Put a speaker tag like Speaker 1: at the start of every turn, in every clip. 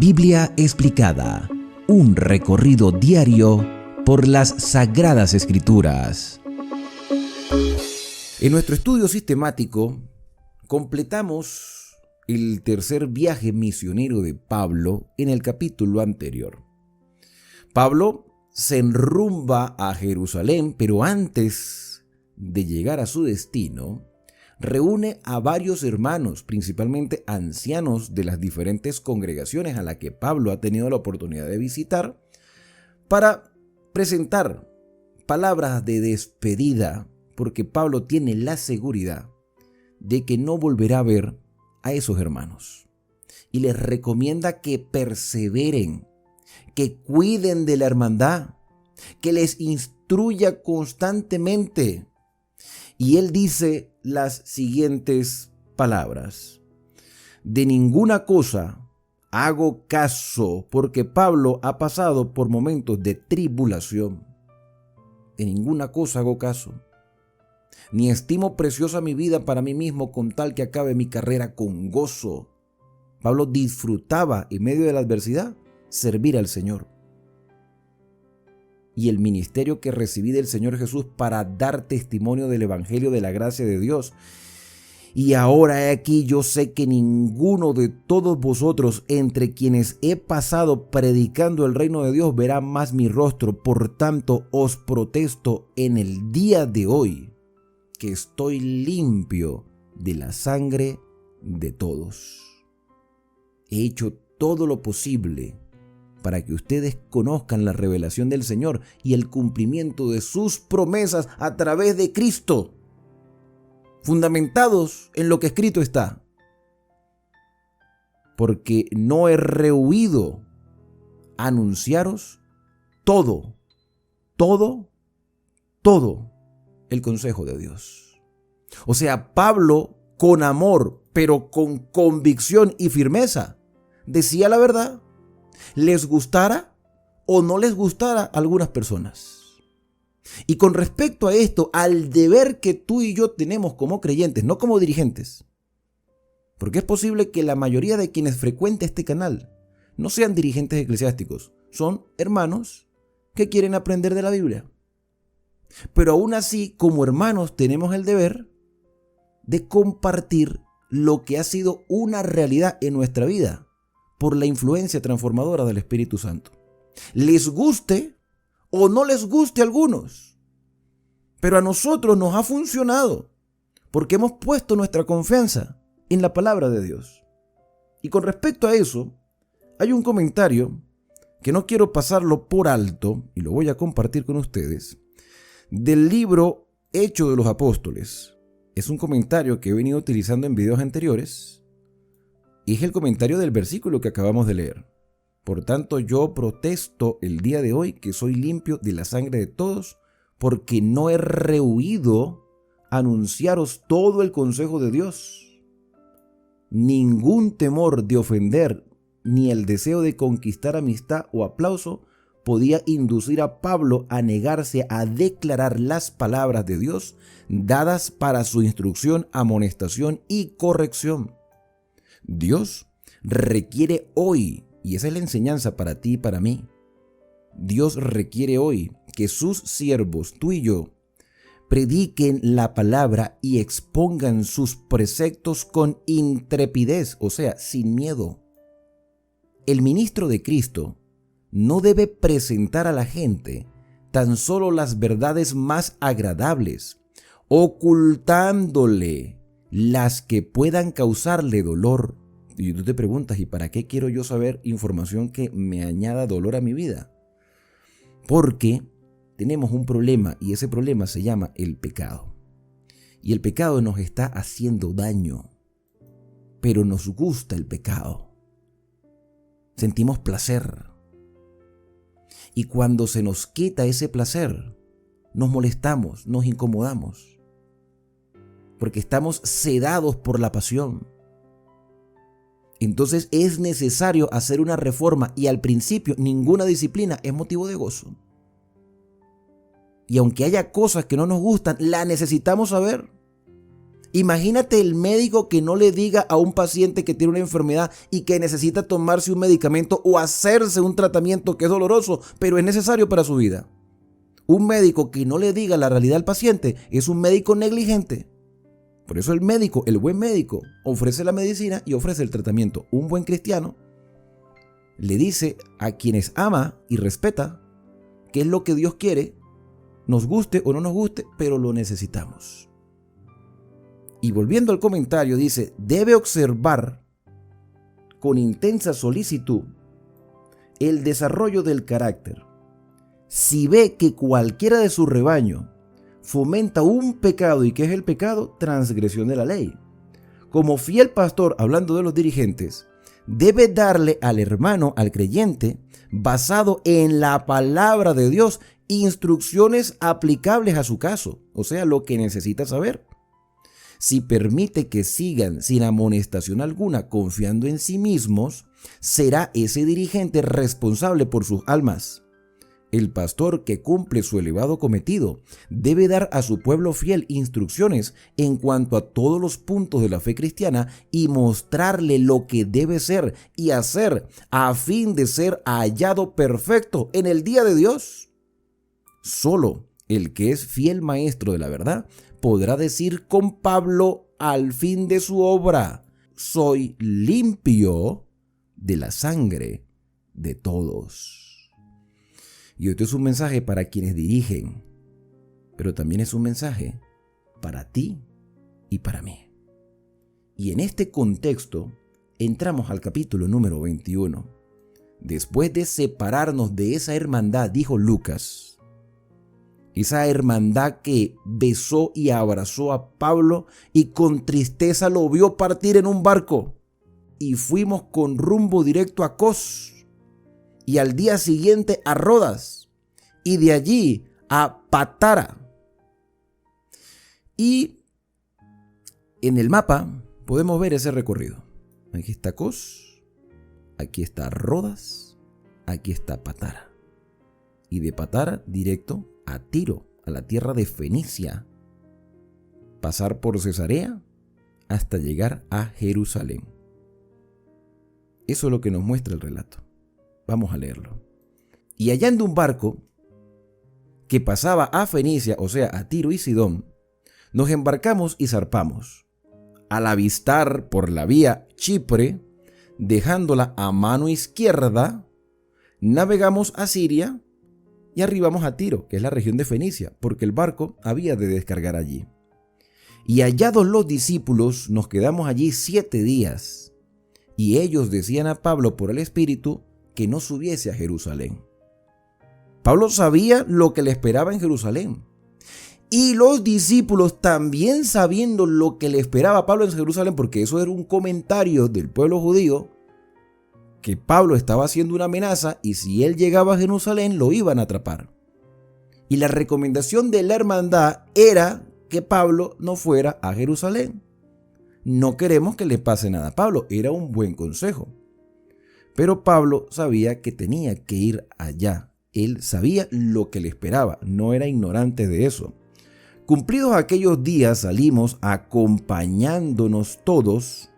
Speaker 1: Biblia explicada, un recorrido diario por las Sagradas Escrituras. En nuestro estudio sistemático, completamos el tercer viaje misionero de Pablo en el capítulo anterior. Pablo se enrumba a Jerusalén, pero antes de llegar a su destino, reúne a varios hermanos, principalmente ancianos de las diferentes congregaciones a las que Pablo ha tenido la oportunidad de visitar, para presentar palabras de despedida, porque Pablo tiene la seguridad de que no volverá a ver a esos hermanos. Y les recomienda que perseveren, que cuiden de la hermandad, que les instruya constantemente. Y él dice las siguientes palabras: de ninguna cosa hago caso, porque Pablo ha pasado por momentos de tribulación. De ninguna cosa hago caso, ni estimo preciosa mi vida para mí mismo, con tal que acabe mi carrera con gozo. Pablo disfrutaba en medio de la adversidad servir al Señor. Y el ministerio que recibí del Señor Jesús para dar testimonio del Evangelio de la gracia de Dios. Y ahora he aquí, yo sé que ninguno de todos vosotros, entre quienes he pasado predicando el reino de Dios, verá más mi rostro. Por tanto, os protesto en el día de hoy que estoy limpio de la sangre de todos. He hecho todo lo posible para que ustedes conozcan la revelación del Señor y el cumplimiento de sus promesas a través de Cristo, fundamentados en lo que escrito está. Porque no he rehuido anunciaros todo el consejo de Dios. O sea, Pablo, con amor, pero con convicción y firmeza, decía la verdad, les gustara o no les gustara a algunas personas. Y con respecto a esto, al deber que tú y yo tenemos como creyentes, no como dirigentes, porque es posible que la mayoría de quienes frecuenten este canal no sean dirigentes eclesiásticos, son hermanos que quieren aprender de la Biblia. Pero aún así, como hermanos, tenemos el deber de compartir lo que ha sido una realidad en nuestra vida por la influencia transformadora del Espíritu Santo. Les guste o no les guste a algunos, pero a nosotros nos ha funcionado porque hemos puesto nuestra confianza en la palabra de Dios. Y con respecto a eso, hay un comentario que no quiero pasarlo por alto y lo voy a compartir con ustedes, del libro Hechos de los Apóstoles. Es un comentario que he venido utilizando en videos anteriores y es el comentario del versículo que acabamos de leer. Por tanto, yo protesto el día de hoy que soy limpio de la sangre de todos, porque no he rehuido anunciaros todo el consejo de Dios. Ningún temor de ofender ni el deseo de conquistar amistad o aplauso podía inducir a Pablo a negarse a declarar las palabras de Dios dadas para su instrucción, amonestación y corrección. Dios requiere hoy, y esa es la enseñanza para ti y para mí, Dios requiere hoy que sus siervos, tú y yo, prediquen la palabra y expongan sus preceptos con intrepidez, o sea, sin miedo. El ministro de Cristo no debe presentar a la gente tan solo las verdades más agradables, ocultándole las que puedan causarle dolor. Y tú te preguntas, ¿y para qué quiero yo saber información que me añada dolor a mi vida? Porque tenemos un problema, y ese problema se llama el pecado. Y el pecado nos está haciendo daño, pero nos gusta el pecado. Sentimos placer. Y cuando se nos quita ese placer, nos molestamos, nos incomodamos, porque estamos sedados por la pasión. Entonces es necesario hacer una reforma, y al principio ninguna disciplina es motivo de gozo. Y aunque haya cosas que no nos gustan, la necesitamos saber. Imagínate el médico que no le diga a un paciente que tiene una enfermedad y que necesita tomarse un medicamento o hacerse un tratamiento que es doloroso, pero es necesario para su vida. Un médico que no le diga la realidad al paciente es un médico negligente. Por eso el médico, el buen médico, ofrece la medicina y ofrece el tratamiento. Un buen cristiano le dice a quienes ama y respeta qué es lo que Dios quiere, nos guste o no nos guste, pero lo necesitamos. Y volviendo al comentario, dice, debe observar con intensa solicitud el desarrollo del carácter. Si ve que cualquiera de su rebaño fomenta un pecado, ¿y qué es el pecado? Transgresión de la ley. Como fiel pastor, hablando de los dirigentes, debe darle al hermano, al creyente, basado en la palabra de Dios, instrucciones aplicables a su caso, o sea, lo que necesita saber. Si permite que sigan sin amonestación alguna confiando en sí mismos, será ese dirigente responsable por sus almas. El pastor que cumple su elevado cometido debe dar a su pueblo fiel instrucciones en cuanto a todos los puntos de la fe cristiana y mostrarle lo que debe ser y hacer a fin de ser hallado perfecto en el día de Dios. Solo el que es fiel maestro de la verdad podrá decir con Pablo al fin de su obra, soy limpio de la sangre de todos. Y esto es un mensaje para quienes dirigen, pero también es un mensaje para ti y para mí. Y en este contexto entramos al capítulo número 21. Después de separarnos de esa hermandad, dijo Lucas, esa hermandad que besó y abrazó a Pablo y con tristeza lo vio partir en un barco. Y fuimos con rumbo directo a Cos y al día siguiente a Rodas y de allí a Patara. Y en el mapa podemos ver ese recorrido. Aquí está Cos, aquí está Rodas, aquí está Patara. Y de Patara directo a Tiro, a la tierra de Fenicia, pasar por Cesarea hasta llegar a Jerusalén. Eso es lo que nos muestra el relato. Vamos a leerlo. Y hallando un barco que pasaba a Fenicia, o sea, a Tiro y Sidón, nos embarcamos y zarpamos. Al avistar por la vía Chipre, dejándola a mano izquierda, navegamos a Siria y arribamos a Tiro, que es la región de Fenicia, porque el barco había de descargar allí. Y hallados los discípulos, nos quedamos allí 7 días. Y ellos decían a Pablo por el Espíritu que no subiese a Jerusalén. Pablo sabía lo que le esperaba en Jerusalén. Y los discípulos también sabiendo lo que le esperaba a Pablo en Jerusalén, porque eso era un comentario del pueblo judío, que Pablo estaba haciendo una amenaza y si él llegaba a Jerusalén lo iban a atrapar. Y la recomendación de la hermandad era que Pablo no fuera a Jerusalén. No queremos que le pase nada a Pablo, era un buen consejo. Pero Pablo sabía que tenía que ir allá. Él sabía lo que le esperaba, no era ignorante de eso. Cumplidos aquellos días salimos acompañándonos todos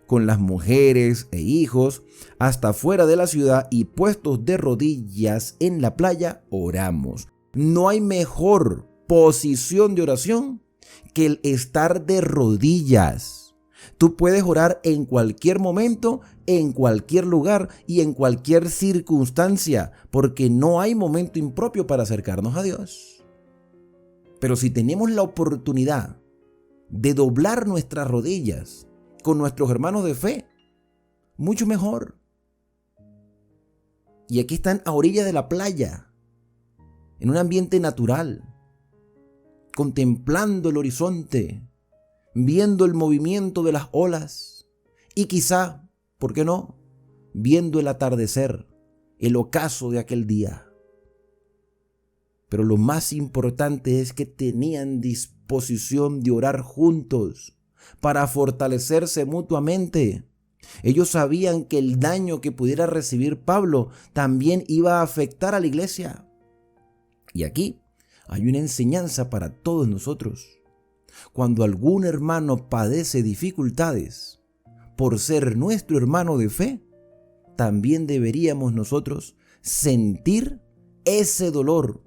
Speaker 1: con las mujeres e hijos hasta fuera de la ciudad y puestos de rodillas en la playa oramos. No hay mejor posición de oración que el estar de rodillas. Tú puedes orar en cualquier momento, en cualquier lugar y en cualquier circunstancia, porque no hay momento impropio para acercarnos a Dios. Pero si tenemos la oportunidad de doblar nuestras rodillas con nuestros hermanos de fe, mucho mejor. Y aquí están a orilla de la playa, en un ambiente natural, contemplando el horizonte, viendo el movimiento de las olas y quizá, ¿por qué no?, viendo el atardecer, el ocaso de aquel día. Pero lo más importante es que tenían disposición de orar juntos para fortalecerse mutuamente. Ellos sabían que el daño que pudiera recibir Pablo también iba a afectar a la iglesia. Y aquí hay una enseñanza para todos nosotros. Cuando algún hermano padece dificultades por ser nuestro hermano de fe, también deberíamos nosotros sentir ese dolor,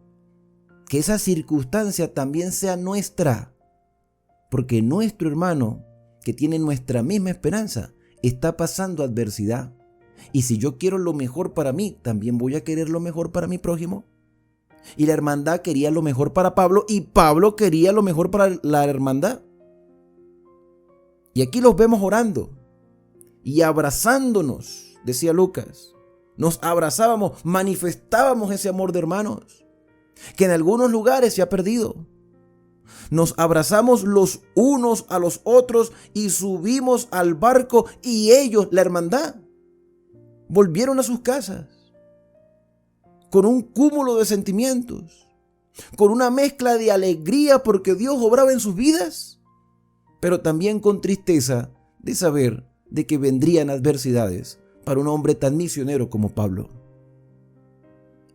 Speaker 1: que esa circunstancia también sea nuestra, porque nuestro hermano que tiene nuestra misma esperanza está pasando adversidad. Y si yo quiero lo mejor para mí, también voy a querer lo mejor para mi prójimo. Y la hermandad quería lo mejor para Pablo y Pablo quería lo mejor para la hermandad. Y aquí los vemos orando y abrazándonos, decía Lucas. Nos abrazábamos, manifestábamos ese amor de hermanos, que en algunos lugares se ha perdido. Nos abrazamos los unos a los otros y subimos al barco, y ellos, la hermandad, volvieron a sus casas con un cúmulo de sentimientos, con una mezcla de alegría porque Dios obraba en sus vidas, pero también con tristeza de saber de que vendrían adversidades para un hombre tan misionero como Pablo.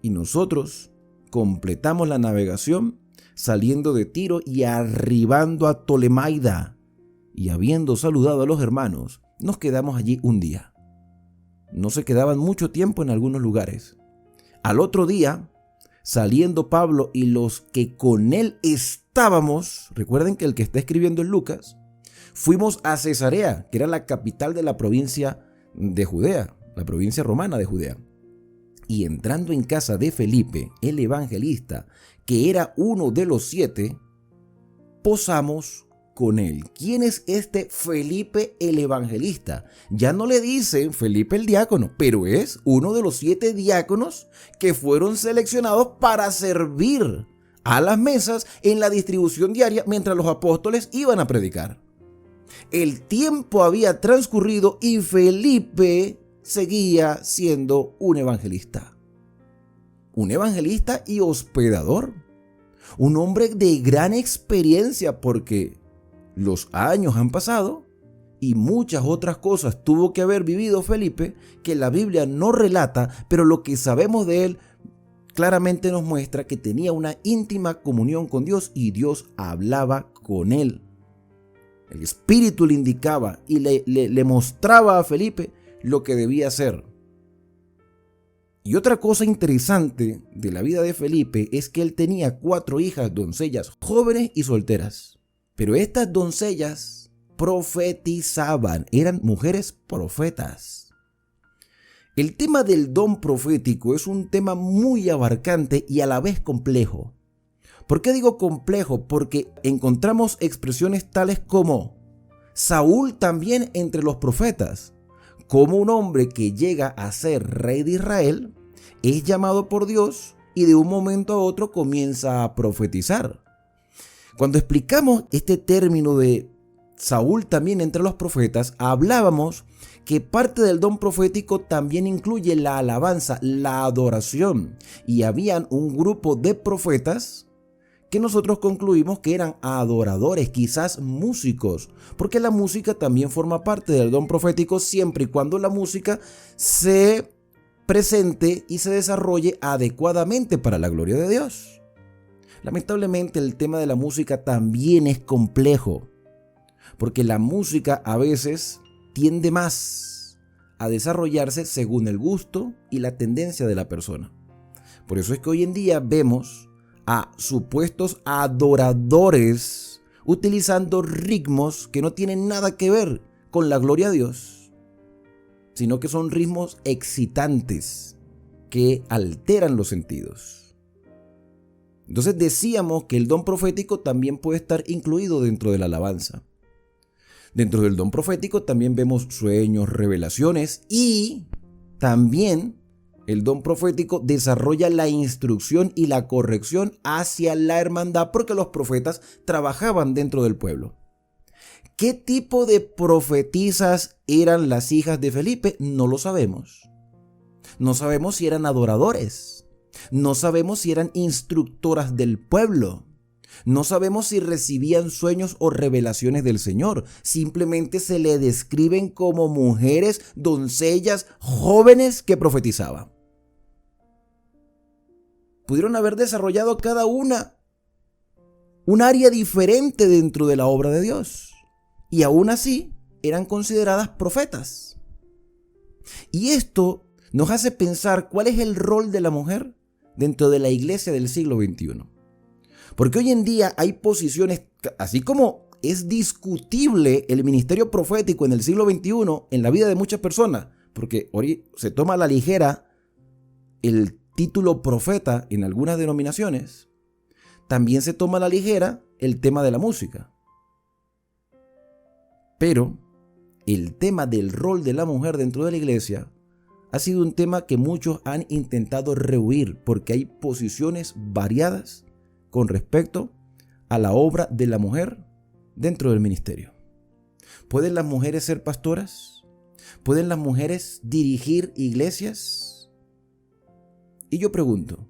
Speaker 1: Y nosotros completamos la navegación saliendo de Tiro y arribando a Tolemaida, y habiendo saludado a los hermanos, nos quedamos allí un día. No se quedaban mucho tiempo en algunos lugares. Al otro día, saliendo Pablo y los que con él estábamos, recuerden que el que está escribiendo es Lucas, fuimos a Cesarea, que era la capital de la provincia de Judea, la provincia romana de Judea. Y entrando en casa de Felipe, el evangelista, que era uno de los 7, posamos con él. ¿Quién es este Felipe el evangelista? Ya no le dicen Felipe el diácono, pero es uno de los 7 diáconos que fueron seleccionados para servir a las mesas en la distribución diaria mientras los apóstoles iban a predicar. El tiempo había transcurrido y Felipe seguía siendo un evangelista y hospedador, un hombre de gran experiencia, porque los años han pasado y muchas otras cosas tuvo que haber vivido Felipe que la Biblia no relata, pero lo que sabemos de él claramente nos muestra que tenía una íntima comunión con Dios y Dios hablaba con él. El Espíritu le indicaba y le mostraba a Felipe lo que debía hacer. Y otra cosa interesante de la vida de Felipe es que él tenía 4 hijas, doncellas, jóvenes y solteras. Pero estas doncellas profetizaban, eran mujeres profetas. El tema del don profético es un tema muy abarcante y a la vez complejo. ¿Por qué digo complejo? Porque encontramos expresiones tales como Saúl también entre los profetas, como un hombre que llega a ser rey de Israel es llamado por Dios y de un momento a otro comienza a profetizar. Cuando explicamos este término de Saúl también entre los profetas, hablábamos que parte del don profético también incluye la alabanza, la adoración, y habían un grupo de profetas que nosotros concluimos que eran adoradores, quizás músicos, porque la música también forma parte del don profético siempre y cuando la música se presente y se desarrolle adecuadamente para la gloria de Dios. Lamentablemente el tema de la música también es complejo, porque la música a veces tiende más a desarrollarse según el gusto y la tendencia de la persona. Por eso es que hoy en día vemos a supuestos adoradores utilizando ritmos que no tienen nada que ver con la gloria a Dios, sino que son ritmos excitantes que alteran los sentidos. Entonces decíamos que el don profético también puede estar incluido dentro de la alabanza. Dentro del don profético también vemos sueños, revelaciones, y también el don profético desarrolla la instrucción y la corrección hacia la hermandad, porque los profetas trabajaban dentro del pueblo. ¿Qué tipo de profetisas eran las hijas de Felipe? No lo sabemos. No sabemos si eran adoradores. No sabemos si eran instructoras del pueblo. No sabemos si recibían sueños o revelaciones del Señor. Simplemente se le describen como mujeres, doncellas, jóvenes que profetizaban. Pudieron haber desarrollado cada una un área diferente dentro de la obra de Dios. Y aún así eran consideradas profetas. Y esto nos hace pensar cuál es el rol de la mujer dentro de la iglesia del siglo XXI. Porque hoy en día hay posiciones, así como es discutible el ministerio profético en el siglo XXI en la vida de muchas personas, porque hoy se toma a la ligera el título profeta en algunas denominaciones, también se toma a la ligera el tema de la música. Pero el tema del rol de la mujer dentro de la iglesia ha sido un tema que muchos han intentado rehuir porque hay posiciones variadas con respecto a la obra de la mujer dentro del ministerio. ¿Pueden las mujeres ser pastoras? ¿Pueden las mujeres dirigir iglesias? Y yo pregunto,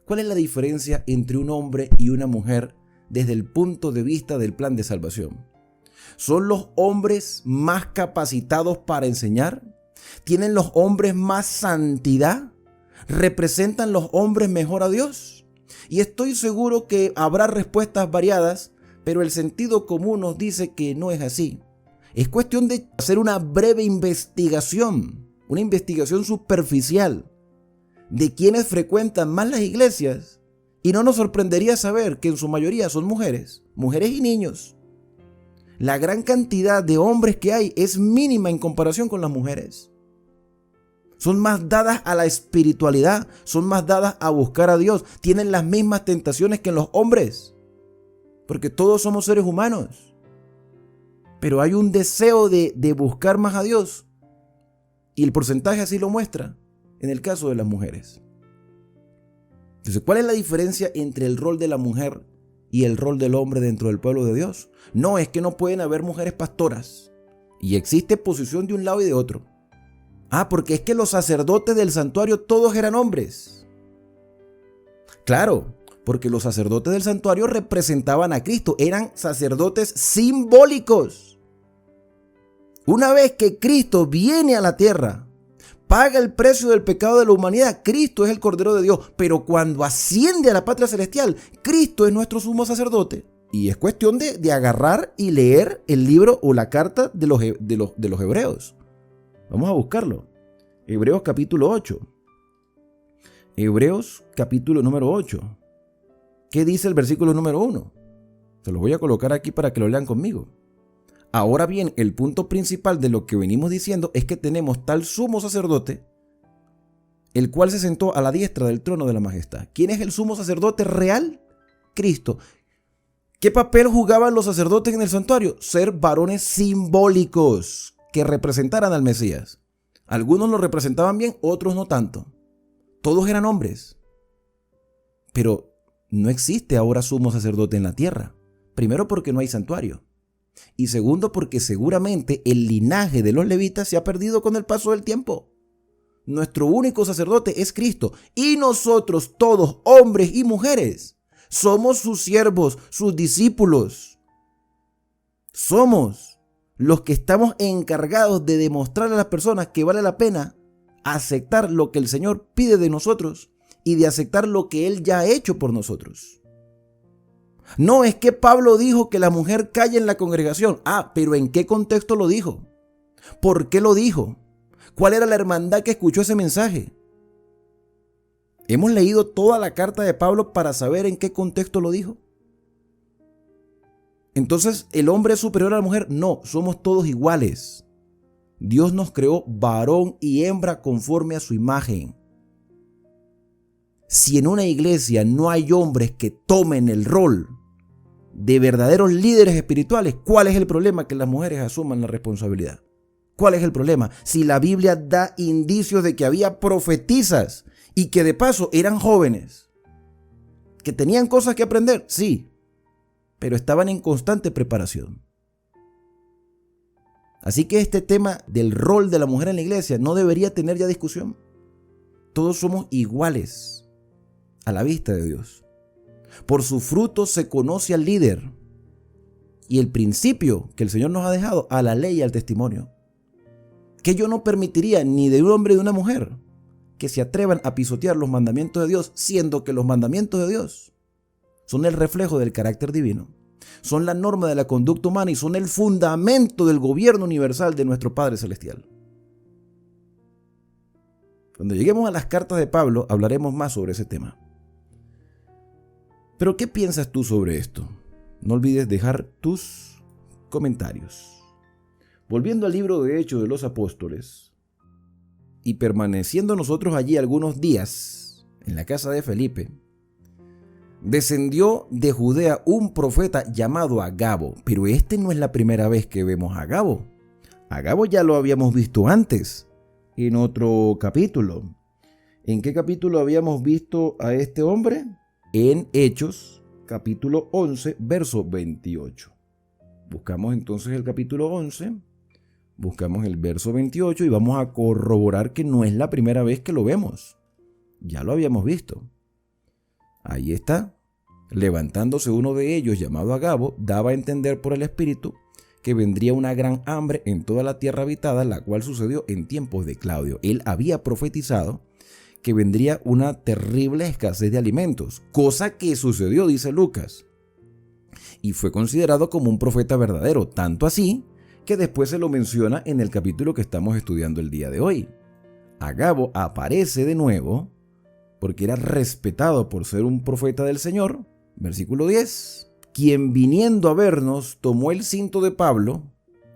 Speaker 1: ¿cuál es la diferencia entre un hombre y una mujer desde el punto de vista del plan de salvación? ¿Son los hombres más capacitados para enseñar? ¿Tienen los hombres más santidad? ¿Representan los hombres mejor a Dios? Y estoy seguro que habrá respuestas variadas, pero el sentido común nos dice que no es así. Es cuestión de hacer una breve investigación, una investigación superficial de quienes frecuentan más las iglesias, y no nos sorprendería saber que en su mayoría son mujeres y niños. La gran cantidad de hombres que hay es mínima en comparación con las mujeres. Son más dadas a la espiritualidad, son más dadas a buscar a Dios, tienen las mismas tentaciones que los hombres, porque todos somos seres humanos. Pero hay un deseo de buscar más a Dios, y el porcentaje así lo muestra en el caso de las mujeres. Entonces, ¿cuál es la diferencia entre el rol de la mujer y el rol del hombre dentro del pueblo de Dios? No es que no pueden haber mujeres pastoras, y existe posición de un lado y de otro. Porque es que los sacerdotes del santuario todos eran hombres. Claro, porque los sacerdotes del santuario representaban a Cristo, eran sacerdotes simbólicos. Una vez que Cristo viene a la tierra, paga el precio del pecado de la humanidad, Cristo es el Cordero de Dios, pero cuando asciende a la patria celestial, Cristo es nuestro sumo sacerdote. Y es cuestión de agarrar y leer el libro o la carta de los hebreos. Vamos a buscarlo. Hebreos capítulo 8. Hebreos capítulo número 8. ¿Qué dice el versículo número 1? Se los voy a colocar aquí para que lo lean conmigo. Ahora bien, el punto principal de lo que venimos diciendo es que tenemos tal sumo sacerdote, el cual se sentó a la diestra del trono de la majestad. ¿Quién es el sumo sacerdote real? Cristo. ¿Qué papel jugaban los sacerdotes en el santuario? Ser varones simbólicos que representaran al Mesías. Algunos lo representaban bien, otros no tanto. Todos eran hombres. Pero no existe ahora sumo sacerdote en la tierra. Primero porque no hay santuario. Y segundo porque seguramente el linaje de los levitas se ha perdido con el paso del tiempo. Nuestro único sacerdote es Cristo. Y nosotros todos, hombres y mujeres, somos sus siervos, sus discípulos. Somos los que estamos encargados de demostrar a las personas que vale la pena aceptar lo que el Señor pide de nosotros y de aceptar lo que Él ya ha hecho por nosotros. No es que Pablo dijo que la mujer calle en la congregación. Pero ¿en qué contexto lo dijo? ¿Por qué lo dijo? ¿Cuál era la hermandad que escuchó ese mensaje? ¿Hemos leído toda la carta de Pablo para saber en qué contexto lo dijo? Entonces, ¿el hombre es superior a la mujer? No, somos todos iguales. Dios nos creó varón y hembra conforme a su imagen. Si en una iglesia no hay hombres que tomen el rol de verdaderos líderes espirituales, ¿cuál es el problema? Que las mujeres asuman la responsabilidad. ¿Cuál es el problema? Si la Biblia da indicios de que había profetisas y que de paso eran jóvenes, que tenían cosas que aprender, sí, pero estaban en constante preparación. Así que este tema del rol de la mujer en la iglesia no debería tener ya discusión. Todos somos iguales a la vista de Dios. Por su fruto se conoce al líder. Y el principio que el Señor nos ha dejado, a la ley y al testimonio. Que yo no permitiría ni de un hombre ni de una mujer que se atrevan a pisotear los mandamientos de Dios, siendo que los mandamientos de Dios son el reflejo del carácter divino, son la norma de la conducta humana y son el fundamento del gobierno universal de nuestro Padre Celestial. Cuando lleguemos a las cartas de Pablo, hablaremos más sobre ese tema. Pero, ¿qué piensas tú sobre esto? No olvides dejar tus comentarios. Volviendo al libro de Hechos de los Apóstoles, y permaneciendo nosotros allí algunos días, en la casa de Felipe, descendió de Judea un profeta llamado Agabo, pero este no es la primera vez que vemos a Agabo. Agabo ya lo habíamos visto antes, en otro capítulo. ¿En qué capítulo habíamos visto a este hombre? En Hechos, capítulo 11, verso 28. Buscamos entonces el capítulo 11, buscamos el verso 28 y vamos a corroborar que no es la primera vez que lo vemos. Ya lo habíamos visto. Ahí está. Levantándose uno de ellos, llamado Agabo, daba a entender por el Espíritu que vendría una gran hambre en toda la tierra habitada, la cual sucedió en tiempos de Claudio. Él había profetizado que vendría una terrible escasez de alimentos, cosa que sucedió, dice Lucas, y fue considerado como un profeta verdadero, tanto así que después se lo menciona en el capítulo que estamos estudiando el día de hoy. Agabo aparece de nuevo porque era respetado por ser un profeta del Señor. Versículo 10, quien viniendo a vernos tomó el cinto de Pablo,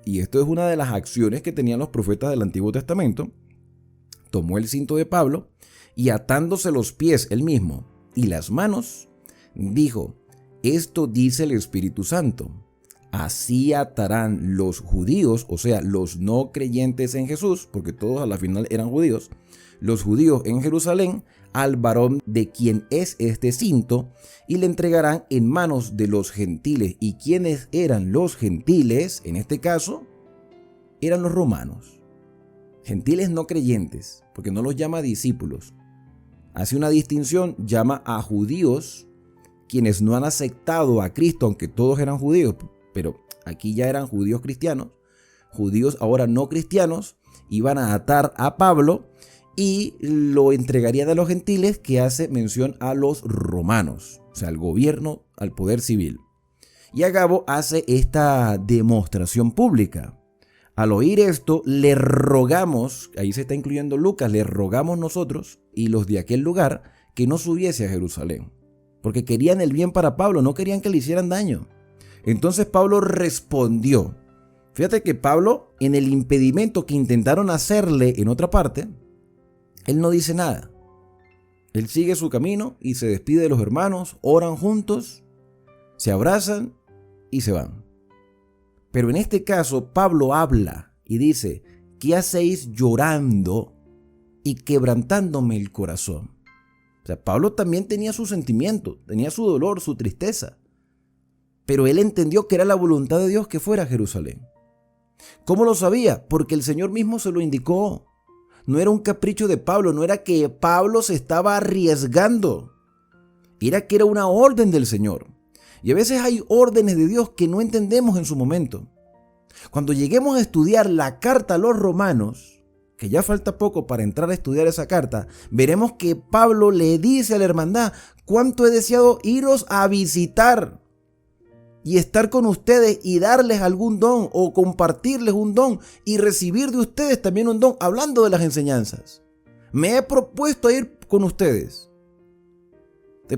Speaker 1: y esto es una de las acciones que tenían los profetas del Antiguo Testamento, tomó el cinto de Pablo y atándose los pies él mismo y las manos, dijo: esto dice el Espíritu Santo, así atarán los judíos, o sea, los no creyentes en Jesús, porque todos a la final eran judíos, los judíos en Jerusalén, al varón de quien es este cinto, y le entregarán en manos de los gentiles. ¿Y quiénes eran los gentiles? En este caso, eran los romanos. Gentiles no creyentes, porque no los llama discípulos. Hace una distinción, llama a judíos, quienes no han aceptado a Cristo, aunque todos eran judíos, pero aquí ya eran judíos cristianos, judíos ahora no cristianos, iban a atar a Pablo y lo entregarían a los gentiles, que hace mención a los romanos, o sea, al gobierno, al poder civil. Y Agabo hace esta demostración pública. Al oír esto, le rogamos, ahí se está incluyendo Lucas, le rogamos nosotros y los de aquel lugar que no subiese a Jerusalén, porque querían el bien para Pablo, no querían que le hicieran daño. Entonces Pablo respondió. Fíjate que Pablo, en el impedimento que intentaron hacerle en otra parte, él no dice nada. Él sigue su camino y se despide de los hermanos, oran juntos, se abrazan y se van. Pero en este caso Pablo habla y dice: ¿qué hacéis llorando y quebrantándome el corazón? O sea, Pablo también tenía su sentimiento, tenía su dolor, su tristeza. Pero él entendió que era la voluntad de Dios que fuera a Jerusalén. ¿Cómo lo sabía? Porque el Señor mismo se lo indicó. No era un capricho de Pablo, no era que Pablo se estaba arriesgando. Era que era una orden del Señor. Y a veces hay órdenes de Dios que no entendemos en su momento. Cuando lleguemos a estudiar la carta a los romanos, que ya falta poco para entrar a estudiar esa carta, veremos que Pablo le dice a la hermandad: cuánto he deseado iros a visitar y estar con ustedes y darles algún don o compartirles un don y recibir de ustedes también un don, hablando de las enseñanzas. Me he propuesto a ir con ustedes.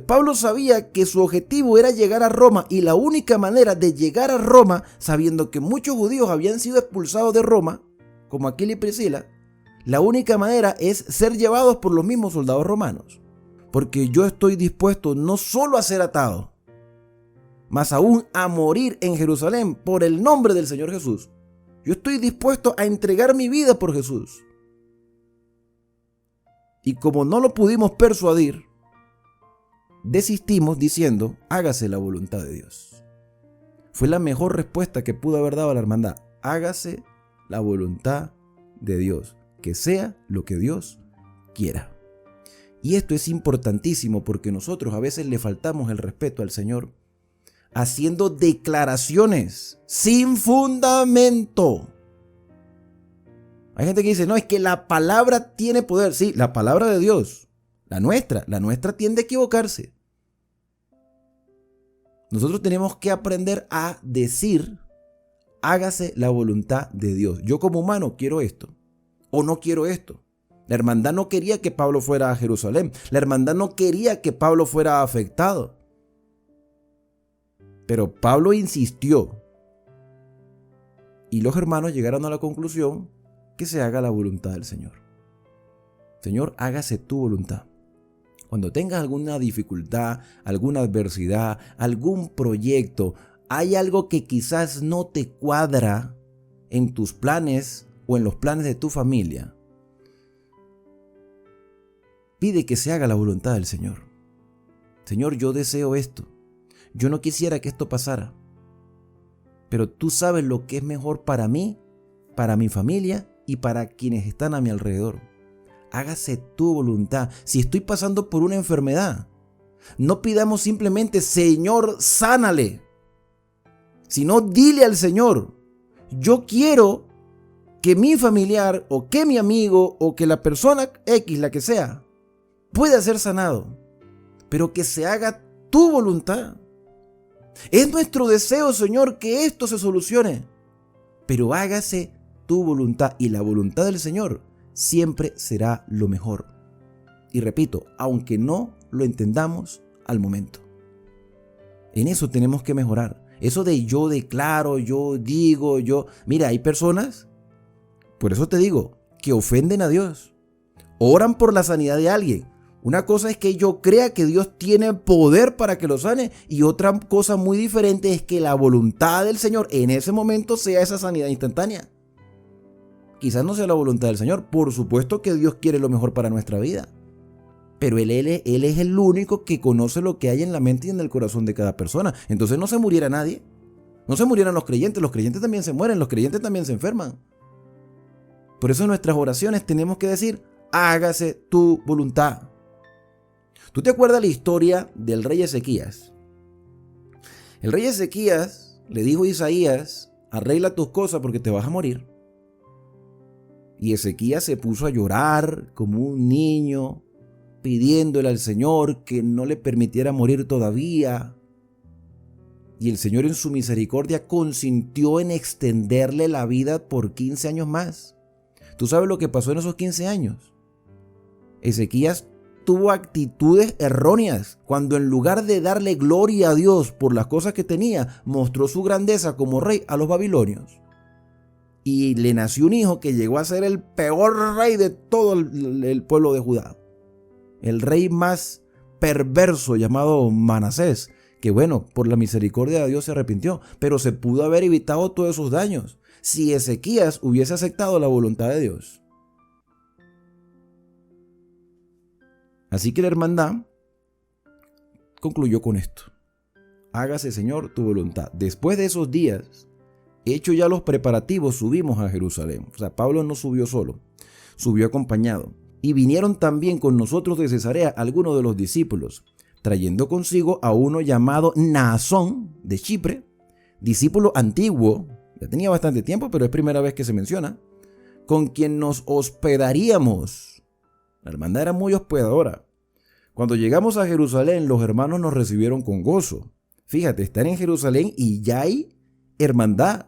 Speaker 1: Pablo sabía que su objetivo era llegar a Roma, y la única manera de llegar a Roma, sabiendo que muchos judíos habían sido expulsados de Roma, como Aquila y Priscila, la única manera es ser llevados por los mismos soldados romanos. Porque yo estoy dispuesto no solo a ser atado, más aún a morir en Jerusalén por el nombre del Señor Jesús. Yo estoy dispuesto a entregar mi vida por Jesús. Y como no lo pudimos persuadir, desistimos diciendo: hágase la voluntad de Dios. Fue la mejor respuesta que pudo haber dado a la hermandad: hágase la voluntad de Dios, que sea lo que Dios quiera. Y esto es importantísimo, porque nosotros a veces le faltamos el respeto al Señor haciendo declaraciones sin fundamento. Hay gente que dice: no, es que la palabra tiene poder. Sí, la palabra de Dios, la nuestra tiende a equivocarse. Nosotros tenemos que aprender a decir, hágase la voluntad de Dios. Yo como humano quiero esto o no quiero esto. La hermandad no quería que Pablo fuera a Jerusalén. La hermandad no quería que Pablo fuera afectado. Pero Pablo insistió. Y los hermanos llegaron a la conclusión que se haga la voluntad del Señor. Señor, hágase tu voluntad. Cuando tengas alguna dificultad, alguna adversidad, algún proyecto, hay algo que quizás no te cuadra en tus planes o en los planes de tu familia, pide que se haga la voluntad del Señor. Señor, yo deseo esto. Yo no quisiera que esto pasara. Pero tú sabes lo que es mejor para mí, para mi familia y para quienes están a mi alrededor. Hágase tu voluntad. Si estoy pasando por una enfermedad, no pidamos simplemente, Señor, sánale. Sino dile al Señor, yo quiero que mi familiar o que mi amigo o que la persona X, la que sea, pueda ser sanado, pero que se haga tu voluntad. Es nuestro deseo, Señor, que esto se solucione, pero hágase tu voluntad, y la voluntad del Señor siempre será lo mejor. Y repito, aunque no lo entendamos al momento. En eso tenemos que mejorar. Eso de yo declaro, yo digo, Mira, hay personas, por eso te digo, que ofenden a Dios. Oran por la sanidad de alguien. Una cosa es que yo crea que Dios tiene poder para que lo sane, y otra cosa muy diferente es que la voluntad del Señor en ese momento sea esa sanidad instantánea. Quizás no sea la voluntad del Señor. Por supuesto que Dios quiere lo mejor para nuestra vida, pero Él es el único que conoce lo que hay en la mente y en el corazón de cada persona. Entonces no se muriera nadie. No se murieran los creyentes también se mueren, los creyentes también se enferman. Por eso en nuestras oraciones tenemos que decir, hágase tu voluntad. ¿Tú te acuerdas la historia del rey Ezequías? El rey Ezequías le dijo a Isaías, arregla tus cosas porque te vas a morir. Y Ezequías se puso a llorar como un niño, pidiéndole al Señor que no le permitiera morir todavía. Y el Señor en su misericordia consintió en extenderle la vida por 15 años más. ¿Tú sabes lo que pasó en esos 15 años? Ezequías tuvo actitudes erróneas cuando, en lugar de darle gloria a Dios por las cosas que tenía, mostró su grandeza como rey a los babilonios. Y le nació un hijo que llegó a ser el peor rey de todo el pueblo de Judá. El rey más perverso, llamado Manasés, que bueno, por la misericordia de Dios se arrepintió, pero se pudo haber evitado todos esos daños si Ezequías hubiese aceptado la voluntad de Dios. Así que la hermandad concluyó con esto: hágase, Señor, tu voluntad. Después de esos días, hechos ya los preparativos, subimos a Jerusalén. O sea, Pablo no subió solo, subió acompañado. Y vinieron también con nosotros de Cesarea algunos de los discípulos, trayendo consigo a uno llamado Naasón de Chipre, discípulo antiguo, ya tenía bastante tiempo, pero es primera vez que se menciona, con quien nos hospedaríamos. La hermandad era muy hospedadora. Cuando llegamos a Jerusalén, los hermanos nos recibieron con gozo. Fíjate, están en Jerusalén y ya hay hermandad.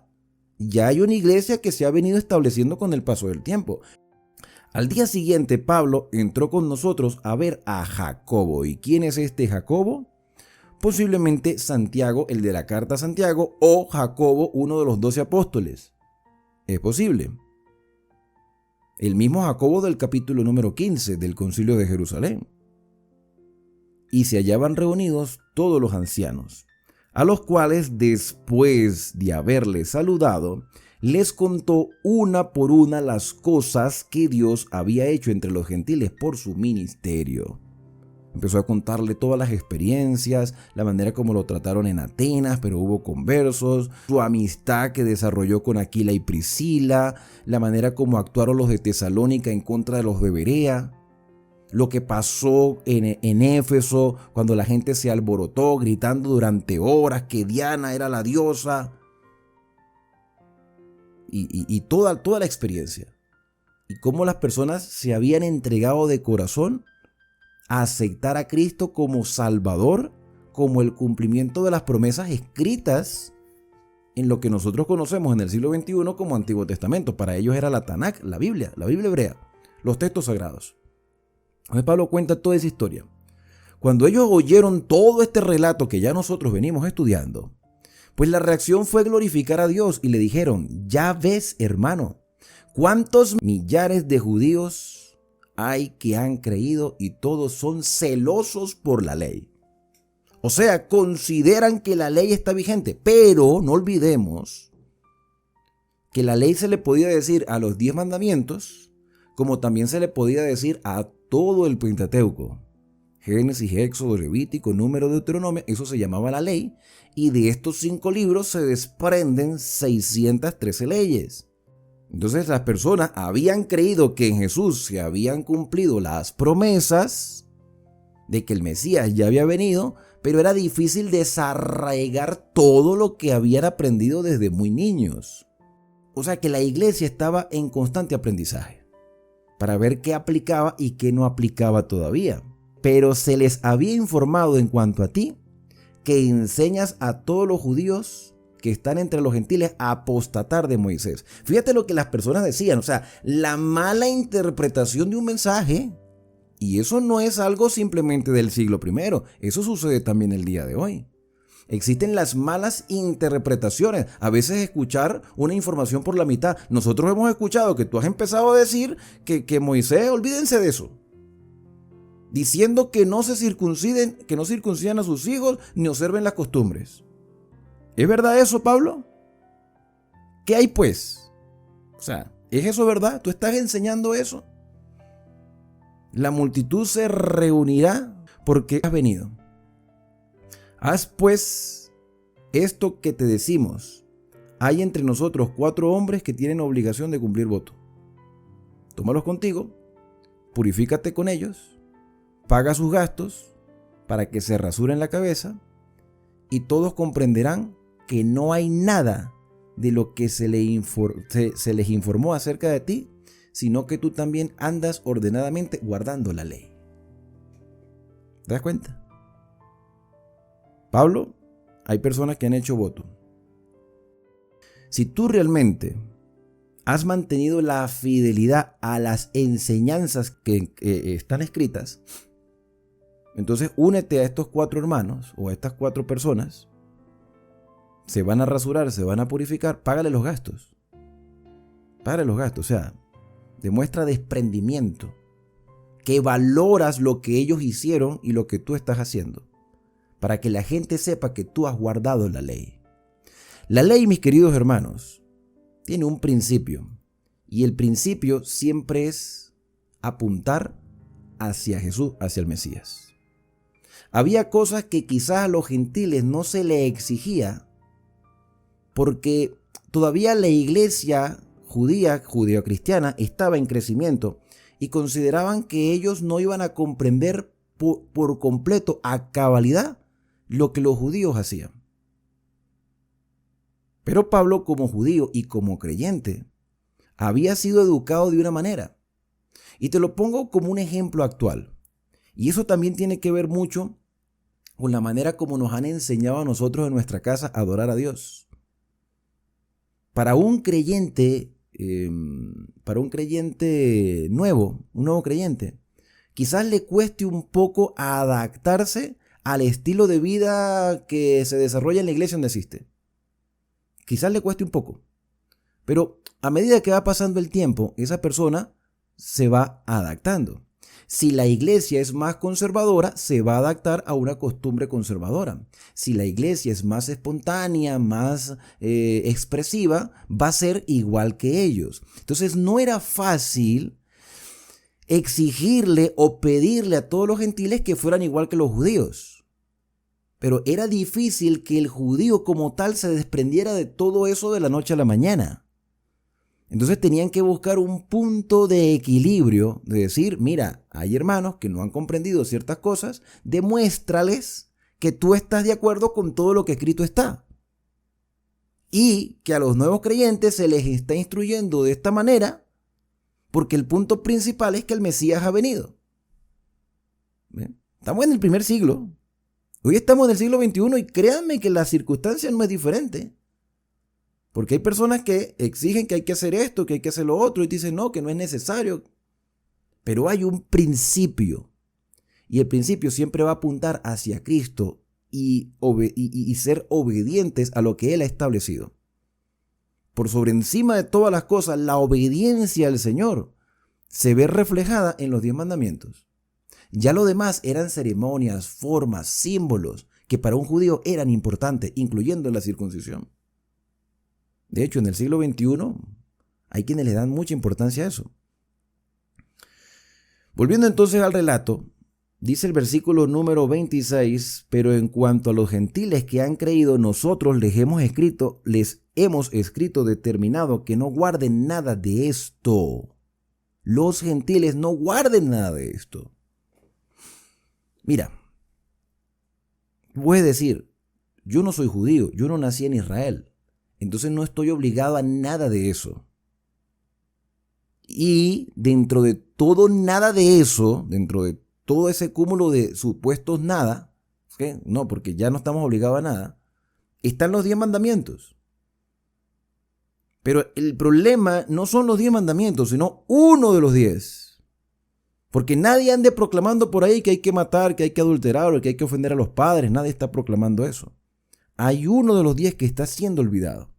Speaker 1: Ya hay una iglesia que se ha venido estableciendo con el paso del tiempo. Al día siguiente, Pablo entró con nosotros a ver a Jacobo. ¿Y quién es este Jacobo? Posiblemente Santiago, el de la carta a Santiago, o Jacobo, uno de los 12 apóstoles. Es posible. El mismo Jacobo del capítulo número 15 del Concilio de Jerusalén. Y se hallaban reunidos todos los ancianos, a los cuales, después de haberles saludado, les contó una por una las cosas que Dios había hecho entre los gentiles por su ministerio. Empezó a contarle todas las experiencias, la manera como lo trataron en Atenas, pero hubo conversos, su amistad que desarrolló con Aquila y Priscila, la manera como actuaron los de Tesalónica en contra de los de Berea, lo que pasó en Éfeso cuando la gente se alborotó gritando durante horas que Diana era la diosa, y toda la experiencia, y cómo las personas se habían entregado de corazón a aceptar a Cristo como Salvador, como el cumplimiento de las promesas escritas en lo que nosotros conocemos en el siglo XXI como Antiguo Testamento. Para ellos era la Tanakh, la Biblia hebrea, los textos sagrados. Entonces Pablo cuenta toda esa historia. Cuando ellos oyeron todo este relato que ya nosotros venimos estudiando, pues la reacción fue glorificar a Dios y le dijeron: ya ves, hermano, cuántos millares de judíos hay que han creído y todos son celosos por la ley. O sea, consideran que la ley está vigente, pero no olvidemos que la ley se le podía decir a los 10 mandamientos, como también se le podía decir a todo el Pentateuco. Génesis, Éxodo, Levítico, Número, Deuteronomio, eso se llamaba la ley, y de estos 5 libros se desprenden 613 leyes. Entonces las personas habían creído que en Jesús se habían cumplido las promesas de que el Mesías ya había venido, pero era difícil desarraigar todo lo que habían aprendido desde muy niños. O sea que la iglesia estaba en constante aprendizaje para ver qué aplicaba y qué no aplicaba todavía. Pero se les había informado en cuanto a ti, que enseñas a todos los judíos que están entre los gentiles a apostatar de Moisés. Fíjate lo que las personas decían, o sea, la mala interpretación de un mensaje. Y eso no es algo simplemente del siglo I, eso sucede también el día de hoy. Existen las malas interpretaciones, a veces escuchar una información por la mitad. Nosotros hemos escuchado que tú has empezado a decir que Moisés, olvídense de eso, diciendo que no se circunciden, que no circuncidan a sus hijos ni observen las costumbres. ¿Es verdad eso, Pablo? ¿Qué hay pues? O sea, ¿es eso verdad? ¿Tú estás enseñando eso? La multitud se reunirá porque has venido. Haz pues esto que te decimos. Hay entre nosotros 4 hombres que tienen obligación de cumplir voto. Tómalos contigo, purifícate con ellos, paga sus gastos para que se rasuren la cabeza, y todos comprenderán que no hay nada de lo que se les informó acerca de ti, sino que tú también andas ordenadamente guardando la ley. ¿Te das cuenta? Pablo, hay personas que han hecho voto. Si tú realmente has mantenido la fidelidad a las enseñanzas que están escritas, entonces únete a estos 4 hermanos o a estas 4 personas. Se van a rasurar, se van a purificar, págale los gastos. Págale los gastos, o sea, demuestra desprendimiento, que valoras lo que ellos hicieron y lo que tú estás haciendo, para que la gente sepa que tú has guardado la ley. La ley, mis queridos hermanos, tiene un principio, y el principio siempre es apuntar hacia Jesús, hacia el Mesías. Había cosas que quizás a los gentiles no se les exigía, porque todavía la iglesia judía, judeocristiana, estaba en crecimiento y consideraban que ellos no iban a comprender por completo a cabalidad lo que los judíos hacían. Pero Pablo, como judío y como creyente, había sido educado de una manera. Y te lo pongo como un ejemplo actual. Y eso también tiene que ver mucho con la manera como nos han enseñado a nosotros en nuestra casa a adorar a Dios. Para un creyente nuevo, un nuevo creyente, quizás le cueste un poco adaptarse al estilo de vida que se desarrolla en la iglesia donde asiste. Quizás le cueste un poco, pero a medida que va pasando el tiempo, esa persona se va adaptando. Si la iglesia es más conservadora, se va a adaptar a una costumbre conservadora. Si la iglesia es más espontánea, más expresiva, va a ser igual que ellos. Entonces no era fácil exigirle o pedirle a todos los gentiles que fueran igual que los judíos. Pero era difícil que el judío como tal se desprendiera de todo eso de la noche a la mañana. Entonces tenían que buscar un punto de equilibrio, de decir, mira, hay hermanos que no han comprendido ciertas cosas, demuéstrales que tú estás de acuerdo con todo lo que escrito está. Y que a los nuevos creyentes se les está instruyendo de esta manera, porque el punto principal es que el Mesías ha venido. ¿Ven? Estamos en el primer siglo. Hoy estamos en el siglo XXI y créanme que la circunstancia no es diferente. Porque hay personas que exigen que hay que hacer esto, que hay que hacer lo otro y dicen no, que no es necesario. Pero hay un principio y el principio siempre va a apuntar hacia Cristo y ser obedientes a lo que Él ha establecido. Por sobre encima de todas las cosas, la obediencia al Señor se ve reflejada en los 10 mandamientos. Ya lo demás eran ceremonias, formas, símbolos que para un judío eran importantes, incluyendo la circuncisión. De hecho, en el siglo XXI hay quienes le dan mucha importancia a eso. Volviendo entonces al relato, dice el versículo número 26, pero en cuanto a los gentiles que han creído, nosotros les hemos escrito determinado que no guarden nada de esto. Los gentiles no guarden nada de esto. Mira, puedes decir, yo no soy judío, yo no nací en Israel, entonces no estoy obligado a nada de eso. Y dentro de todo nada de eso, dentro de todo ese cúmulo de supuestos nada, ¿okay? No, porque ya no estamos obligados a nada, están los 10 mandamientos. Pero el problema no son los 10 mandamientos, sino uno de los 10. Porque nadie ande proclamando por ahí que hay que matar, que hay que adulterar o que hay que ofender a los padres. Nadie está proclamando eso. Hay uno de los 10 que está siendo olvidado.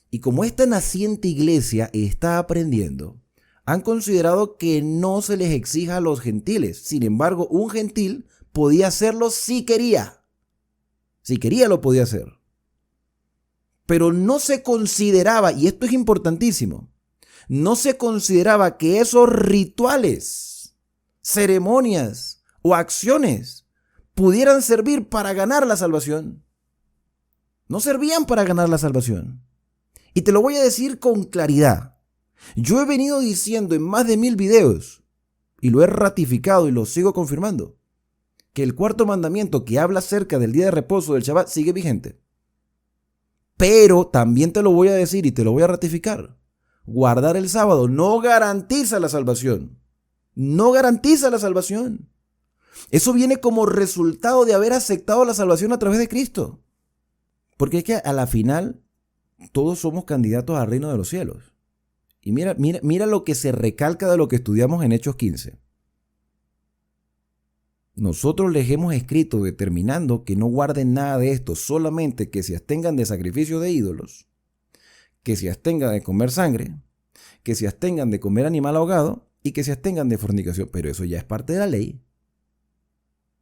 Speaker 1: Y como esta naciente iglesia está aprendiendo, han considerado que no se les exija a los gentiles. Sin embargo, un gentil podía hacerlo si quería. Si quería lo podía hacer. Pero no se consideraba, y esto es importantísimo, no se consideraba que esos rituales, ceremonias o acciones pudieran servir para ganar la salvación. No servían para ganar la salvación. Y te lo voy a decir con claridad. Yo he venido diciendo en más de 1000 videos, y lo he ratificado y lo sigo confirmando, que el 4º mandamiento que habla acerca del día de reposo del Shabbat sigue vigente. Pero también te lo voy a decir y te lo voy a ratificar. Guardar el sábado no garantiza la salvación. No garantiza la salvación. Eso viene como resultado de haber aceptado la salvación a través de Cristo. Porque es que a la final todos somos candidatos al reino de los cielos. Y mira lo que se recalca de lo que estudiamos en Hechos 15. Nosotros les hemos escrito determinando que no guarden nada de esto, solamente que se abstengan de sacrificio de ídolos, que se abstengan de comer sangre, que se abstengan de comer animal ahogado y que se abstengan de fornicación. Pero eso ya es parte de la ley.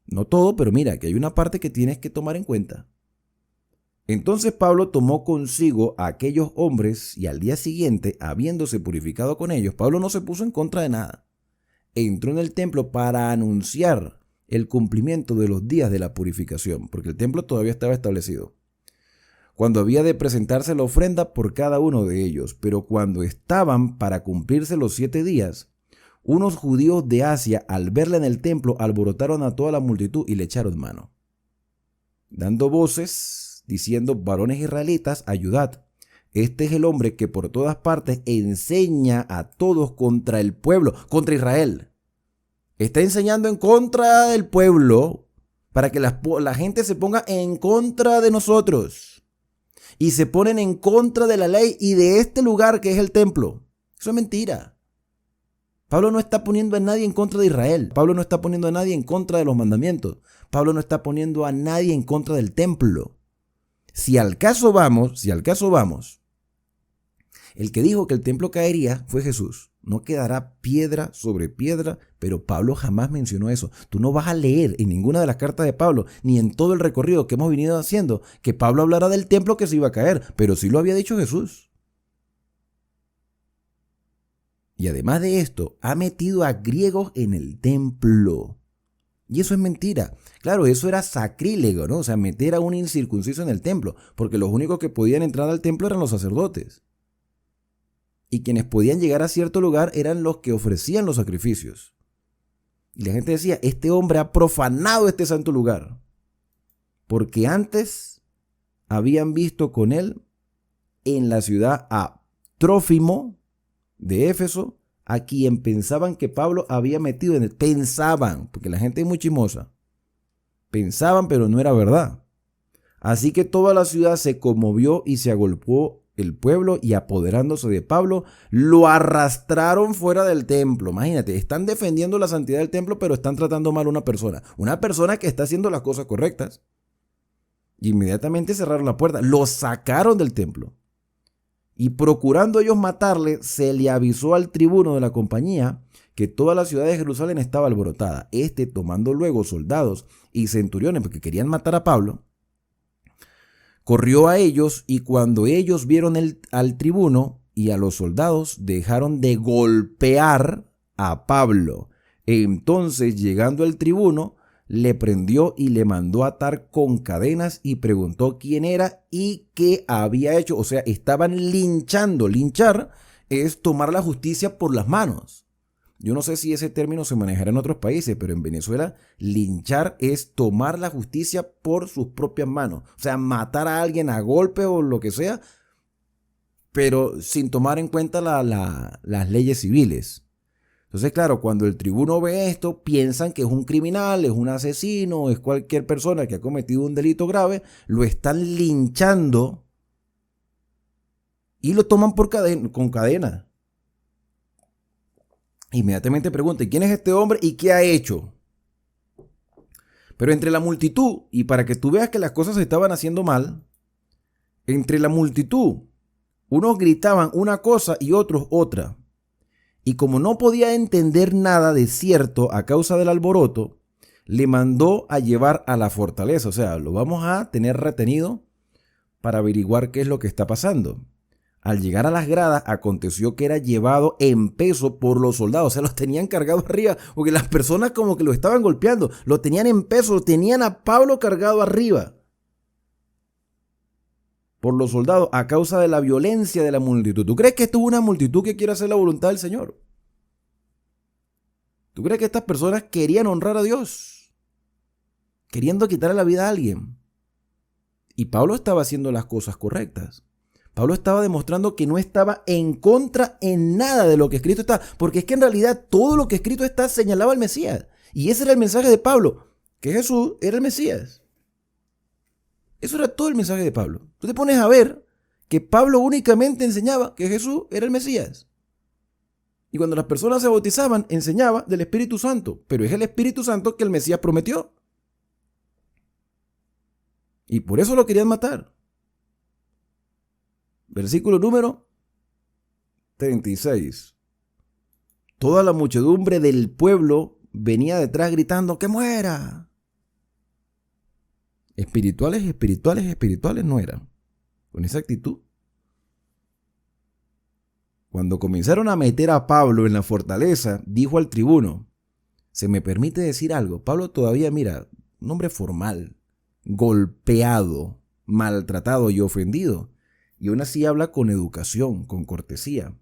Speaker 1: No todo, pero mira, que hay una parte que tienes que tomar en cuenta. Entonces Pablo tomó consigo a aquellos hombres y al día siguiente, habiéndose purificado con ellos, Pablo no se puso en contra de nada. Entró en el templo para anunciar el cumplimiento de los días de la purificación, porque el templo todavía estaba establecido, cuando había de presentarse la ofrenda por cada uno de ellos. Pero cuando estaban para cumplirse los 7 días, unos judíos de Asia, al verla en el templo, alborotaron a toda la multitud y le echaron mano, dando voces, diciendo: varones israelitas, ayudad. Este es el hombre que por todas partes enseña a todos contra el pueblo, contra Israel. Está enseñando en contra del pueblo para que la gente se ponga en contra de nosotros. Y se ponen en contra de la ley y de este lugar que es el templo. Eso es mentira. Pablo no está poniendo a nadie en contra de Israel. Pablo no está poniendo a nadie en contra de los mandamientos. Pablo no está poniendo a nadie en contra del templo. Si al caso vamos, el que dijo que el templo caería fue Jesús. No quedará piedra sobre piedra, pero Pablo jamás mencionó eso. Tú no vas a leer en ninguna de las cartas de Pablo, ni en todo el recorrido que hemos venido haciendo, que Pablo hablará del templo que se iba a caer, pero sí lo había dicho Jesús. Y además de esto, ha metido a griegos en el templo. Y eso es mentira. Claro, eso era sacrílego, ¿no? O sea, meter a un incircunciso en el templo, porque los únicos que podían entrar al templo eran los sacerdotes. Y quienes podían llegar a cierto lugar eran los que ofrecían los sacrificios. Y la gente decía: este hombre ha profanado este santo lugar. Porque antes habían visto con él en la ciudad a Trófimo de Éfeso, a quien pensaban que Pablo había metido en él. Pensaban, porque la gente es muy chismosa. Pensaban, pero no era verdad. Así que toda la ciudad se conmovió y se agolpó el pueblo, y apoderándose de Pablo, lo arrastraron fuera del templo. Imagínate, están defendiendo la santidad del templo, pero están tratando mal a una persona que está haciendo las cosas correctas. Y inmediatamente cerraron la puerta, lo sacaron del templo. Y procurando ellos matarle, se le avisó al tribuno de la compañía que toda la ciudad de Jerusalén estaba alborotada. Tomando luego soldados y centuriones, porque querían matar a Pablo, corrió a ellos, y cuando ellos vieron al tribuno y a los soldados, dejaron de golpear a Pablo. Entonces, llegando el tribuno, le prendió y le mandó atar con cadenas, y preguntó quién era y qué había hecho. O sea, estaban linchando. Linchar es tomar la justicia por las manos. Yo no sé si ese término se manejará en otros países, pero en Venezuela linchar es tomar la justicia por sus propias manos. O sea, matar a alguien a golpe o lo que sea, pero sin tomar en cuenta las leyes civiles. Entonces, claro, cuando el tribuno ve esto, piensan que es un criminal, es un asesino, es cualquier persona que ha cometido un delito grave, lo están linchando y lo toman con cadena. Inmediatamente pregunten, ¿quién es este hombre y qué ha hecho? Pero entre la multitud, y para que tú veas que las cosas se estaban haciendo mal, entre la multitud, unos gritaban una cosa y otros otra. Y como no podía entender nada de cierto a causa del alboroto, le mandó a llevar a la fortaleza. O sea, lo vamos a tener retenido para averiguar qué es lo que está pasando. Al llegar a las gradas, aconteció que era llevado en peso por los soldados. O sea, los tenían cargado arriba, porque las personas como que lo estaban golpeando. Lo tenían en peso, tenían a Pablo cargado arriba por los soldados a causa de la violencia de la multitud. ¿Tú crees que esto es una multitud que quiere hacer la voluntad del Señor? ¿Tú crees que estas personas querían honrar a Dios, queriendo quitarle la vida a alguien? Y Pablo estaba haciendo las cosas correctas. Pablo estaba demostrando que no estaba en contra en nada de lo que escrito está, porque es que en realidad todo lo que escrito está señalaba al Mesías. Y ese era el mensaje de Pablo, que Jesús era el Mesías. Eso era todo el mensaje de Pablo. Tú te pones a ver que Pablo únicamente enseñaba que Jesús era el Mesías. Y cuando las personas se bautizaban, enseñaba del Espíritu Santo, pero es el Espíritu Santo que el Mesías prometió. Y por eso lo querían matar. Versículo número 36. Toda la muchedumbre del pueblo venía detrás gritando ¡que muera! Espirituales no eran. Con esa actitud. Cuando comenzaron a meter a Pablo en la fortaleza, dijo al tribuno, ¿se me permite decir algo? Pablo todavía, mira, un hombre formal, golpeado, maltratado y ofendido. Y aún así habla con educación, con cortesía.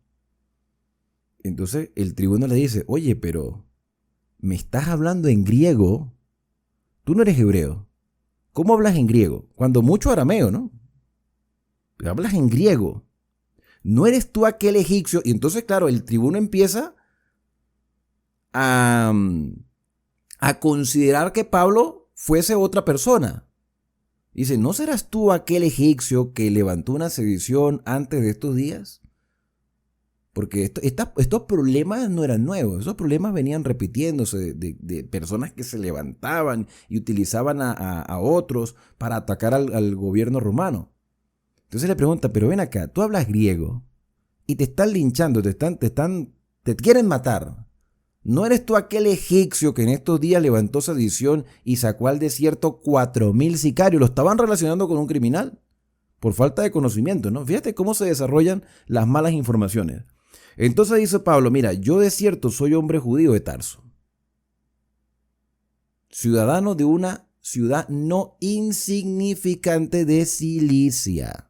Speaker 1: Entonces el tribuno le dice, oye, pero me estás hablando en griego. Tú no eres hebreo. ¿Cómo hablas en griego? Cuando mucho arameo, ¿no? Pero hablas en griego. ¿No eres tú aquel egipcio? Y entonces, claro, el tribuno empieza a considerar que Pablo fuese otra persona. Dice, ¿no serás tú aquel egipcio que levantó una sedición antes de estos días? Porque estos problemas no eran nuevos, esos problemas venían repitiéndose de personas que se levantaban y utilizaban a otros para atacar al gobierno romano. Entonces le pregunta, pero ven acá, tú hablas griego y te están linchando, te quieren matar. ¿No eres tú aquel egipcio que en estos días levantó sedición y sacó al desierto 4,000 sicarios? Lo estaban relacionando con un criminal por falta de conocimiento, ¿no? Fíjate cómo se desarrollan las malas informaciones. Entonces dice Pablo, mira, yo de cierto soy hombre judío de Tarso, ciudadano de una ciudad no insignificante de Cilicia.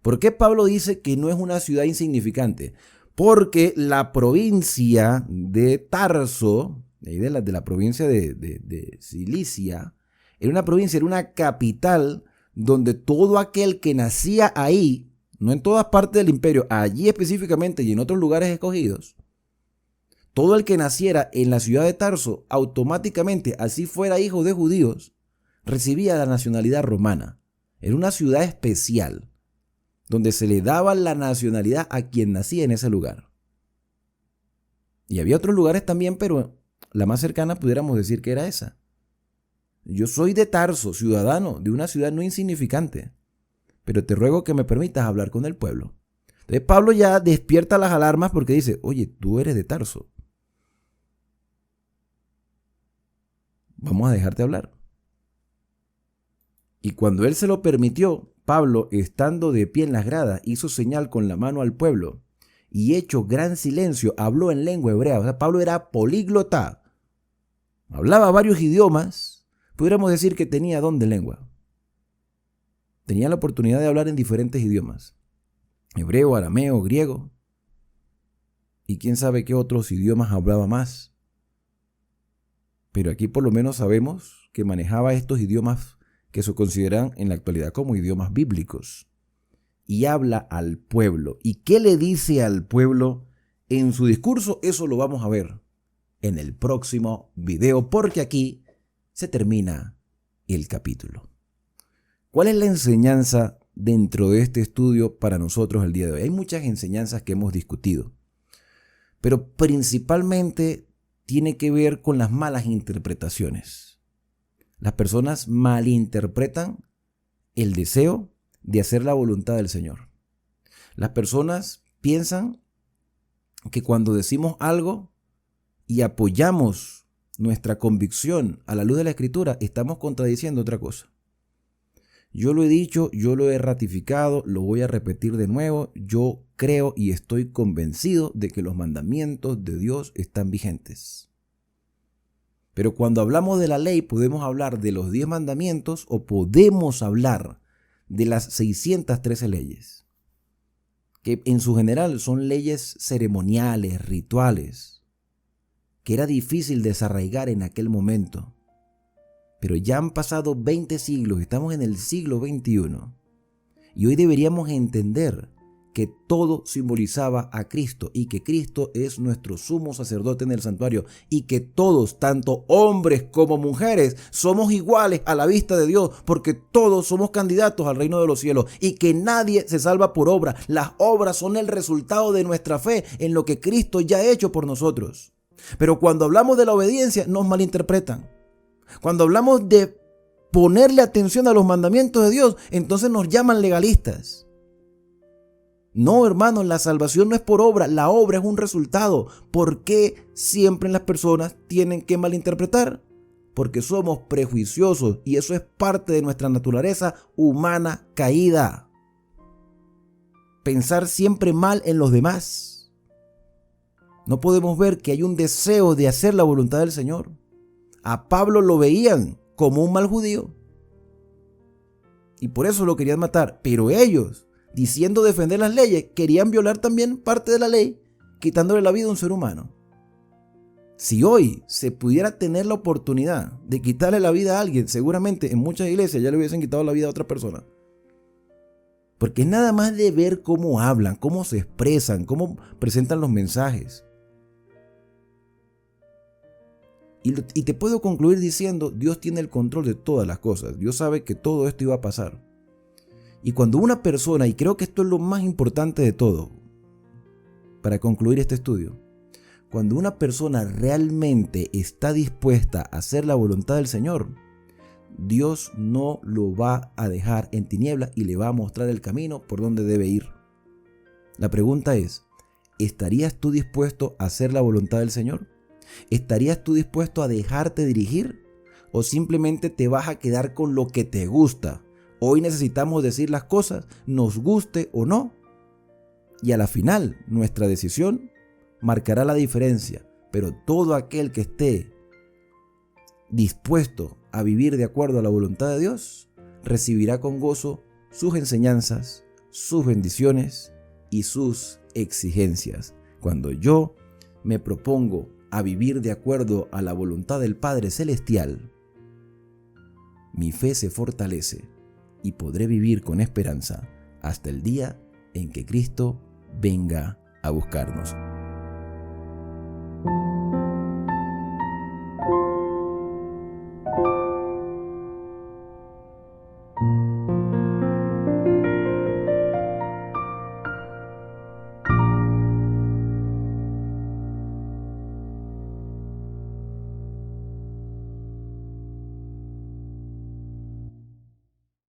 Speaker 1: ¿Por qué Pablo dice que no es una ciudad insignificante? Porque la provincia de Tarso, de la provincia de Cilicia, era una capital donde todo aquel que nacía ahí, no en todas partes del imperio, allí específicamente y en otros lugares escogidos, todo el que naciera en la ciudad de Tarso, automáticamente, así fuera hijo de judíos, recibía la nacionalidad romana. Era una ciudad especial, donde se le daba la nacionalidad a quien nacía en ese lugar. Y había otros lugares también, pero la más cercana pudiéramos decir que era esa. Yo soy de Tarso, ciudadano de una ciudad no insignificante, pero te ruego que me permitas hablar con el pueblo. Entonces Pablo ya despierta las alarmas porque dice, oye, tú eres de Tarso. Vamos a dejarte hablar. Y cuando él se lo permitió, Pablo, estando de pie en las gradas, hizo señal con la mano al pueblo y hecho gran silencio, habló en lengua hebrea. O sea, Pablo era políglota. Hablaba varios idiomas. Pudiéramos decir que tenía don de lengua. Tenía la oportunidad de hablar en diferentes idiomas. Hebreo, arameo, griego. Y quién sabe qué otros idiomas hablaba más. Pero aquí por lo menos sabemos que manejaba estos idiomas que se consideran en la actualidad como idiomas bíblicos. Y habla al pueblo. ¿Y qué le dice al pueblo en su discurso? Eso lo vamos a ver en el próximo video, porque aquí se termina el capítulo. ¿Cuál es la enseñanza dentro de este estudio para nosotros el día de hoy? Hay muchas enseñanzas que hemos discutido, pero principalmente tiene que ver con las malas interpretaciones. Las personas malinterpretan el deseo de hacer la voluntad del Señor. Las personas piensan que cuando decimos algo y apoyamos nuestra convicción a la luz de la Escritura, estamos contradiciendo otra cosa. Yo lo he dicho, yo lo he ratificado, lo voy a repetir de nuevo. Yo creo y estoy convencido de que los mandamientos de Dios están vigentes. Pero cuando hablamos de la ley, podemos hablar de los 10 mandamientos o podemos hablar de las 613 leyes, que en su general son leyes ceremoniales, rituales, que era difícil desarraigar en aquel momento. Pero ya han pasado 20 siglos, estamos en el siglo XXI, y hoy deberíamos entender que todo simbolizaba a Cristo y que Cristo es nuestro sumo sacerdote en el santuario y que todos, tanto hombres como mujeres, somos iguales a la vista de Dios porque todos somos candidatos al reino de los cielos y que nadie se salva por obra. Las obras son el resultado de nuestra fe en lo que Cristo ya ha hecho por nosotros. Pero cuando hablamos de la obediencia nos malinterpretan. Cuando hablamos de ponerle atención a los mandamientos de Dios, entonces nos llaman legalistas. No, hermanos, la salvación no es por obra, la obra es un resultado. ¿Por qué siempre las personas tienen que malinterpretar? Porque somos prejuiciosos y eso es parte de nuestra naturaleza humana caída. Pensar siempre mal en los demás. No podemos ver que hay un deseo de hacer la voluntad del Señor. A Pablo lo veían como un mal judío y por eso lo querían matar, pero ellos, diciendo defender las leyes, querían violar también parte de la ley, quitándole la vida a un ser humano. Si hoy se pudiera tener la oportunidad de quitarle la vida a alguien, seguramente en muchas iglesias ya le hubiesen quitado la vida a otra persona. Porque es nada más de ver cómo hablan, cómo se expresan, cómo presentan los mensajes. Y te puedo concluir diciendo, Dios tiene el control de todas las cosas. Dios sabe que todo esto iba a pasar. Y cuando una persona, y creo que esto es lo más importante de todo, para concluir este estudio, cuando una persona realmente está dispuesta a hacer la voluntad del Señor, Dios no lo va a dejar en tinieblas y le va a mostrar el camino por donde debe ir. La pregunta es, ¿estarías tú dispuesto a hacer la voluntad del Señor? ¿Estarías tú dispuesto a dejarte dirigir? ¿O simplemente te vas a quedar con lo que te gusta? Hoy necesitamos decir las cosas, nos guste o no. Y a la final, nuestra decisión marcará la diferencia. Pero todo aquel que esté dispuesto a vivir de acuerdo a la voluntad de Dios, recibirá con gozo sus enseñanzas, sus bendiciones y sus exigencias. Cuando yo me propongo a vivir de acuerdo a la voluntad del Padre Celestial, mi fe se fortalece y podré vivir con esperanza hasta el día en que Cristo venga a buscarnos.